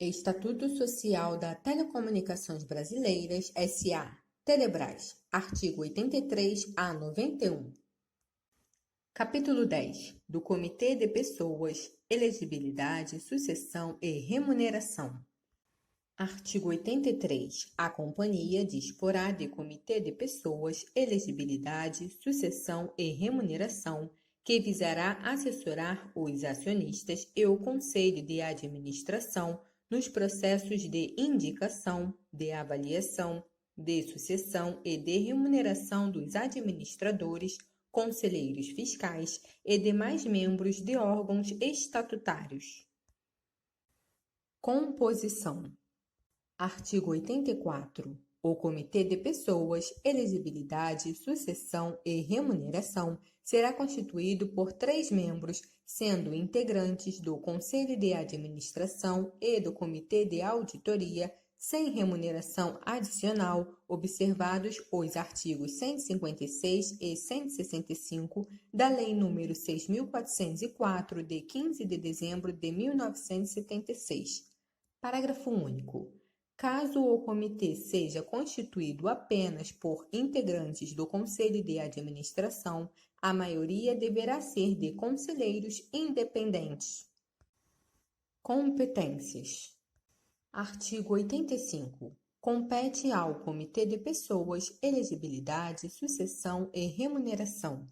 Estatuto Social da Telecomunicações Brasileiras S.A. Telebrás, artigo 83 a 91. Capítulo 10. Do Comitê de Pessoas, Elegibilidade, Sucessão e Remuneração. Artigo 83. A companhia disporá de Comitê de Pessoas, Elegibilidade, Sucessão e Remuneração, que visará assessorar os acionistas e o Conselho de Administração nos processos de indicação, de avaliação, de sucessão e de remuneração dos administradores, conselheiros fiscais e demais membros de órgãos estatutários. Composição. Artigo 84. O Comitê de Pessoas, Elegibilidade, Sucessão e Remuneração será constituído por 3 membros, sendo integrantes do Conselho de Administração e do Comitê de Auditoria, sem remuneração adicional, observados os artigos 156 e 165 da Lei nº 6.404, de 15 de dezembro de 1976. Parágrafo único. Caso o comitê seja constituído apenas por integrantes do Conselho de Administração, a maioria deverá ser de conselheiros independentes. Competências. Artigo 85. Compete ao Comitê de Pessoas, Elegibilidade, Sucessão e Remuneração.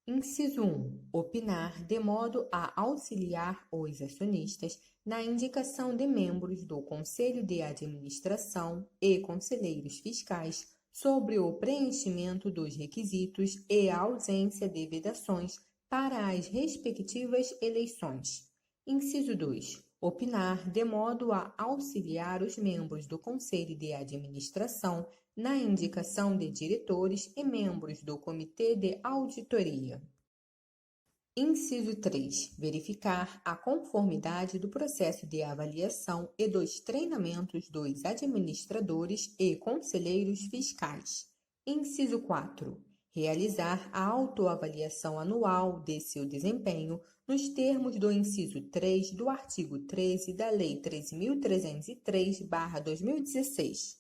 Inciso 1. Opinar de modo a auxiliar os acionistas na indicação de membros do Conselho de Administração e conselheiros fiscais sobre o preenchimento dos requisitos e a ausência de vedações para as respectivas eleições. Inciso 2. Opinar de modo a auxiliar os membros do Conselho de Administração na indicação de diretores e membros do Comitê de Auditoria. Inciso 3. Verificar a conformidade do processo de avaliação e dos treinamentos dos administradores e conselheiros fiscais. Inciso 4. Realizar a autoavaliação anual de seu desempenho nos termos do inciso 3 do artigo 13 da Lei 13.303/2016.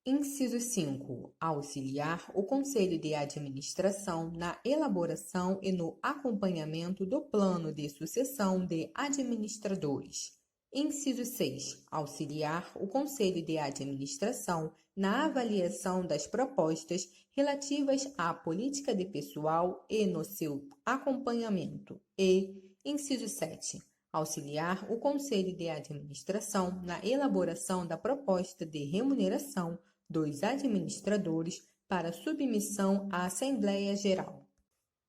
Inciso 5. Auxiliar o Conselho de Administração na elaboração e no acompanhamento do plano de sucessão de administradores. Inciso 6. Auxiliar o Conselho de Administração na avaliação das propostas relativas à política de pessoal e no seu acompanhamento. E, inciso 7. Auxiliar o Conselho de Administração na elaboração da proposta de remuneração dos administradores para submissão à Assembleia Geral.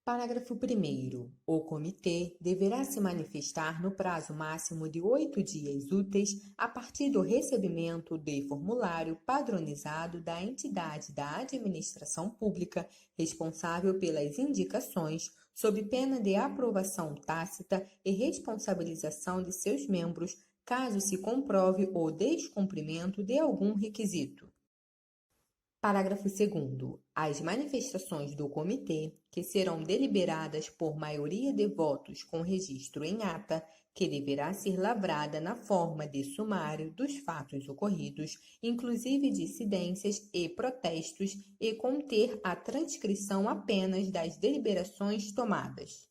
Parágrafo 1º. O Comitê deverá se manifestar no prazo máximo de 8 dias úteis a partir do recebimento de formulário padronizado da entidade da administração pública responsável pelas indicações, sob pena de aprovação tácita e responsabilização de seus membros, caso se comprove o descumprimento de algum requisito. Parágrafo 2º. As manifestações do Comitê, que serão deliberadas por maioria de votos com registro em ata, que deverá ser lavrada na forma de sumário dos fatos ocorridos, inclusive dissidências e protestos, e conter a transcrição apenas das deliberações tomadas.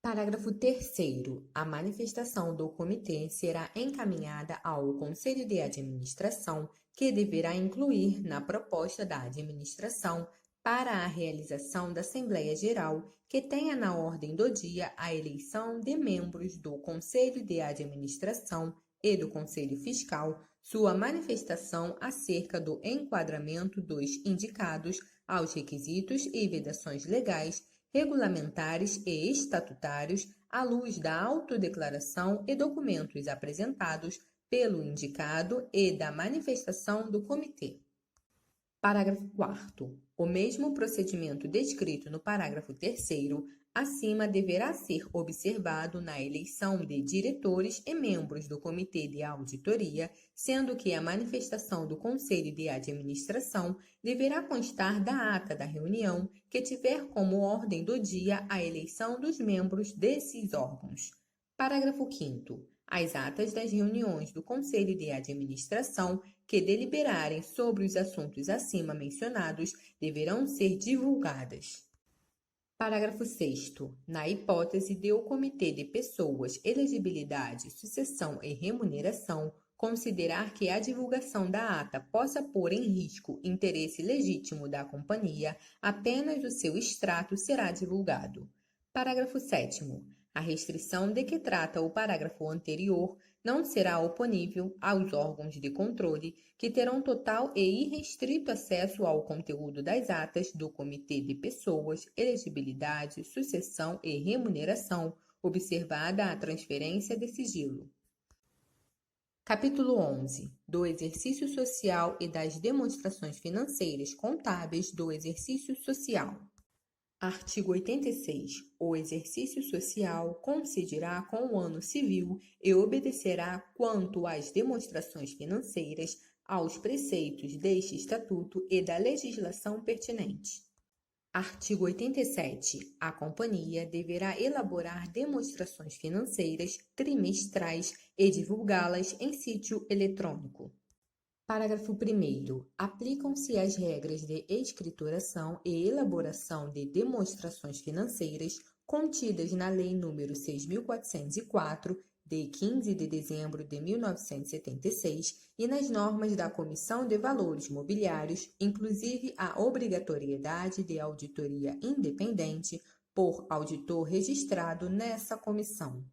Parágrafo 3º. A manifestação do Comitê será encaminhada ao Conselho de Administração, que deverá incluir na proposta da administração para a realização da Assembleia Geral, que tenha na ordem do dia a eleição de membros do Conselho de Administração e do Conselho Fiscal, sua manifestação acerca do enquadramento dos indicados aos requisitos e vedações legais, regulamentares e estatutários, à luz da autodeclaração e documentos apresentados pelo indicado e da manifestação do Comitê. Parágrafo 4º. O mesmo procedimento descrito no parágrafo 3º acima deverá ser observado na eleição de diretores e membros do Comitê de Auditoria, sendo que a manifestação do Conselho de Administração deverá constar da ata da reunião que tiver como ordem do dia a eleição dos membros desses órgãos. Parágrafo 5º. As atas das reuniões do Conselho de Administração que deliberarem sobre os assuntos acima mencionados deverão ser divulgadas. Parágrafo 6º. Na hipótese de o Comitê de Pessoas, Elegibilidade, Sucessão e Remuneração considerar que a divulgação da ata possa pôr em risco interesse legítimo da companhia, apenas o seu extrato será divulgado. Parágrafo 7º. A restrição de que trata o parágrafo anterior não será oponível aos órgãos de controle, que terão total e irrestrito acesso ao conteúdo das atas do Comitê de Pessoas, Elegibilidade, Sucessão e Remuneração, observada a transferência de sigilo. Capítulo 11. Do exercício social e das demonstrações financeiras contábeis do exercício social. Artigo 86. O exercício social coincidirá com o ano civil e obedecerá, quanto às demonstrações financeiras, aos preceitos deste Estatuto e da legislação pertinente. Artigo 87. A companhia deverá elaborar demonstrações financeiras trimestrais e divulgá-las em sítio eletrônico. Parágrafo 1º. Aplicam-se as regras de escrituração e elaboração de demonstrações financeiras contidas na Lei nº 6.404, de 15 de dezembro de 1976, e nas normas da Comissão de Valores Mobiliários, inclusive a obrigatoriedade de auditoria independente por auditor registrado nessa comissão.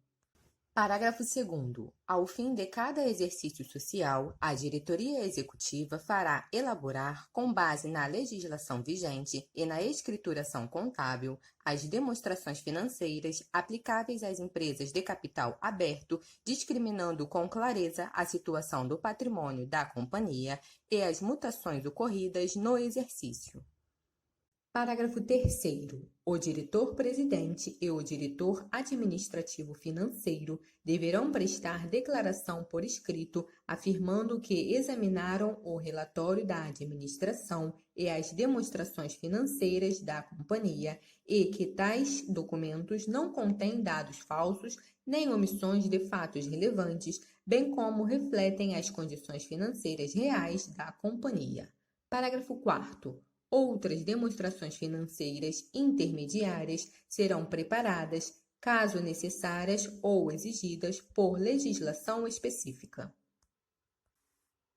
Parágrafo 2º. Ao fim de cada exercício social, a diretoria executiva fará elaborar, com base na legislação vigente e na escrituração contábil, as demonstrações financeiras aplicáveis às empresas de capital aberto, discriminando com clareza a situação do patrimônio da companhia e as mutações ocorridas no exercício. Parágrafo 3º. O diretor-presidente e o diretor administrativo financeiro deverão prestar declaração por escrito, afirmando que examinaram o relatório da administração e as demonstrações financeiras da companhia e que tais documentos não contêm dados falsos nem omissões de fatos relevantes, bem como refletem as condições financeiras reais da companhia. Parágrafo 4º. Outras demonstrações financeiras intermediárias serão preparadas, caso necessárias ou exigidas por legislação específica.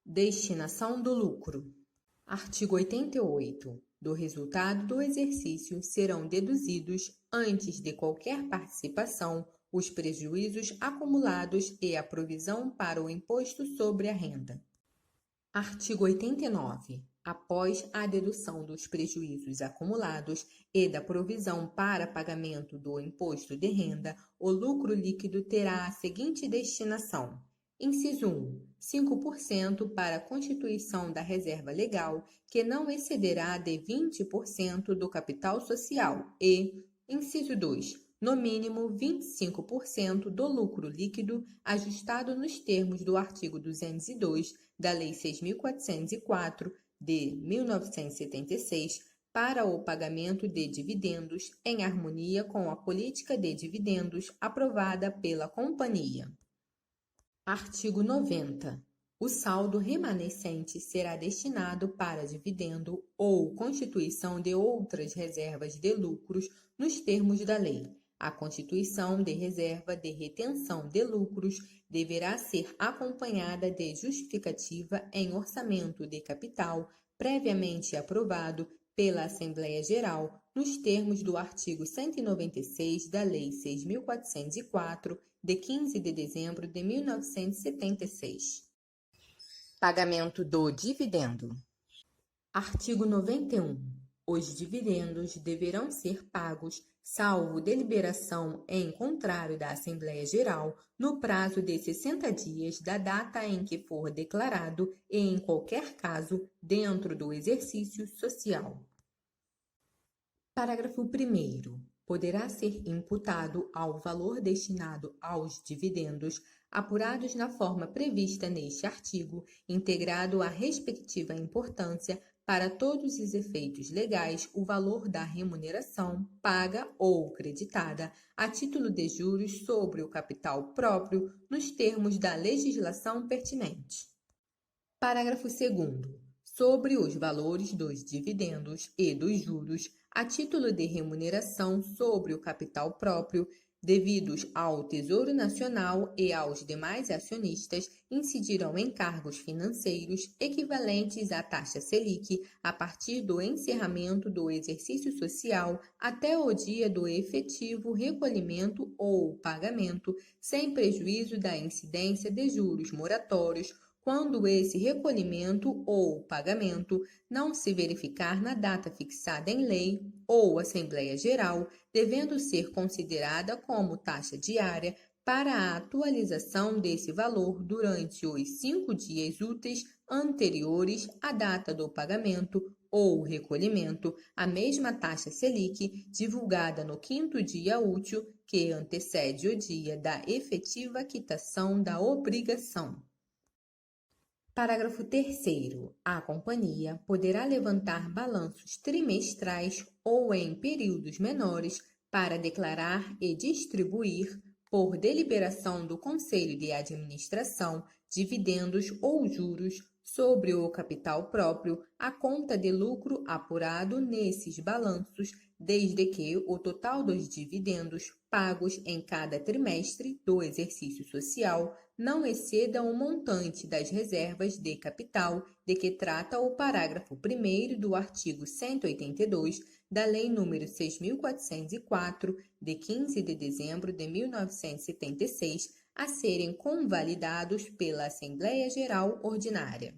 Destinação do lucro. Artigo 88. Do resultado do exercício serão deduzidos, antes de qualquer participação, os prejuízos acumulados e a provisão para o imposto sobre a renda. Artigo 89. Após a dedução dos prejuízos acumulados e da provisão para pagamento do imposto de renda, o lucro líquido terá a seguinte destinação: inciso 1, 5% para a constituição da reserva legal, que não excederá de 20% do capital social, e, inciso 2, no mínimo 25% do lucro líquido, ajustado nos termos do artigo 202 da Lei 6.404, de 1976, para o pagamento de dividendos, em harmonia com a política de dividendos aprovada pela companhia. Artigo 90. O saldo remanescente será destinado para dividendo ou constituição de outras reservas de lucros nos termos da lei. A constituição de reserva de retenção de lucros deverá ser acompanhada de justificativa em orçamento de capital previamente aprovado pela Assembleia Geral nos termos do artigo 196 da Lei 6.404, de 15 de dezembro de 1976. Pagamento do dividendo. Artigo 91. Os dividendos deverão ser pagos, salvo deliberação em contrário da Assembleia Geral, no prazo de 60 dias da data em que for declarado e, em qualquer caso, dentro do exercício social. Parágrafo 1º. Poderá ser imputado ao valor destinado aos dividendos, apurados na forma prevista neste artigo, integrado à respectiva importância, para todos os efeitos legais, o valor da remuneração paga ou creditada a título de juros sobre o capital próprio nos termos da legislação pertinente. Parágrafo 2º. Sobre os valores dos dividendos e dos juros a título de remuneração sobre o capital próprio devidos ao Tesouro Nacional e aos demais acionistas, incidirão encargos financeiros equivalentes à taxa Selic a partir do encerramento do exercício social até o dia do efetivo recolhimento ou pagamento, sem prejuízo da incidência de juros moratórios, quando esse recolhimento ou pagamento não se verificar na data fixada em lei ou Assembleia Geral, devendo ser considerada como taxa diária para a atualização desse valor durante os 5 dias úteis anteriores à data do pagamento ou recolhimento, a mesma taxa Selic divulgada no 5º dia útil que antecede o dia da efetiva quitação da obrigação. Parágrafo 3º. A companhia poderá levantar balanços trimestrais ou em períodos menores para declarar e distribuir, por deliberação do Conselho de Administração, dividendos ou juros sobre o capital próprio, a conta de lucro apurado nesses balanços, desde que o total dos dividendos pagos em cada trimestre do exercício social não exceda o montante das reservas de capital de que trata o parágrafo 1º do artigo 182 da Lei nº 6.404, de 15 de dezembro de 1976, a serem convalidados pela Assembleia Geral Ordinária.